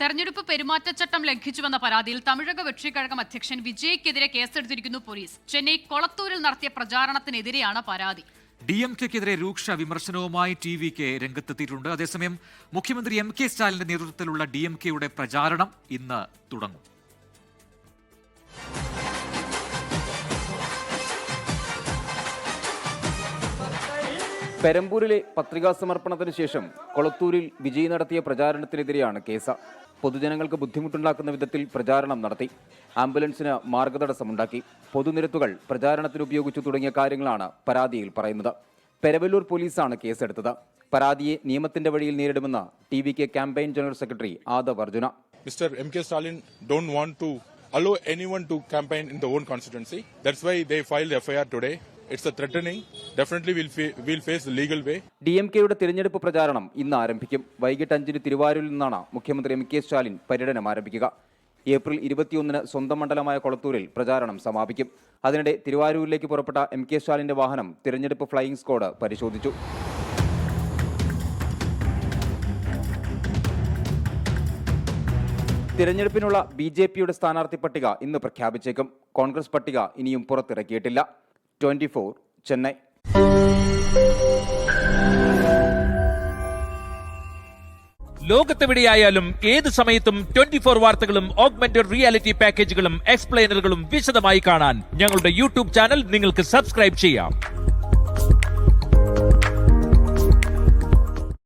തെരഞ്ഞെടുപ്പ് പെരുമാറ്റച്ചട്ടം ലംഘിച്ചുവെന്ന പരാതിയിൽ തമിഴക വെട്രിക്കഴകം അധ്യക്ഷൻ വിജയ്ക്കെതിരെ കേസെടുത്തിരിക്കുന്നു പോലീസ്. ചെന്നൈ കൊളത്തൂരിൽ നടത്തിയ പ്രചാരണത്തിനെതിരെയാണ് പരാതി. DMK-ക്കെതിരെ രൂക്ഷ വിമർശനവുമായി TVK രംഗത്തെത്തിയിട്ടുണ്ട്. അതേസമയം മുഖ്യമന്ത്രി MK സ്റ്റാലിന്റെ നേതൃത്വത്തിലുള്ള DMK-യുടെ പ്രചാരണം ഇന്ന് തുടങ്ങും. പെരമ്പൂരിലെ പത്രികാ സമർപ്പണത്തിന് ശേഷം കൊളത്തൂരിൽ വിജയ് നടത്തിയ പ്രചാരണത്തിനെതിരെയാണ് കേസ്. പൊതുജനങ്ങൾക്ക് ബുദ്ധിമുട്ടുണ്ടാക്കുന്ന വിധത്തിൽ പ്രചാരണം നടത്തി, ആംബുലൻസിന് മാർഗതടസ്സമുണ്ടാക്കി, പൊതുനിരത്തുകൾ പ്രചാരണത്തിന് ഉപയോഗിച്ചു തുടങ്ങിയ കാര്യങ്ങളാണ് പരാതിയിൽ പറയുന്നത്. പെരവല്ലൂർ പോലീസാണ് കേസെടുത്തത്. പരാതിയെ നിയമത്തിന്റെ വഴിയിൽ നേരിടുമെന്ന് TVK campaign general secretary Aadav Arjuna. Mr. MK Stalin don't want to allow anyone to campaign in their own constituency. That's why they filed FIR today. It's a threatening. Definitely we'll face the legal way. DMK-യുടെ തിരഞ്ഞെടുപ്പ് പ്രചാരണം ഇന്ന് ആരംഭിക്കും. വൈകിട്ട് 5-ന് തിരുവാരൂരിൽ നിന്നാണ് മുഖ്യമന്ത്രി MK Stalin പര്യടനം ആരംഭിക്കുക. April 21-ന് സ്വന്തം മണ്ഡലമായ കൊളത്തൂരിൽ പ്രചാരണം സമാപിക്കും. അതിനിടെ തിരുവാരൂരിലേക്ക് പുറപ്പെട്ട MK സ്റ്റാലിന്റെ വാഹനം തിരഞ്ഞെടുപ്പ് ഫ്ലൈയിംഗ് സ്ക്വാഡ് പരിശോധിച്ചു. തിരഞ്ഞെടുപ്പിനുള്ള BJP-യുടെ സ്ഥാനാർത്ഥി പട്ടിക ഇന്ന് പ്രഖ്യാപിച്ചേക്കും. കോൺഗ്രസ് പട്ടിക ഇനിയും പുറത്തിറക്കിയിട്ടില്ല. 24 ചെന്നൈ. ലോകത്തെവിടെയായാലും ഏത് സമയത്തും 24 വാർത്തകളും ഓഗ്മെന്റഡ് റിയാലിറ്റി പാക്കേജുകളും എക്സ്പ്ലെയിനറുകളും വിശദമായി കാണാൻ ഞങ്ങളുടെ YouTube ചാനൽ നിങ്ങൾക്ക് സബ്സ്ക്രൈബ് ചെയ്യാം.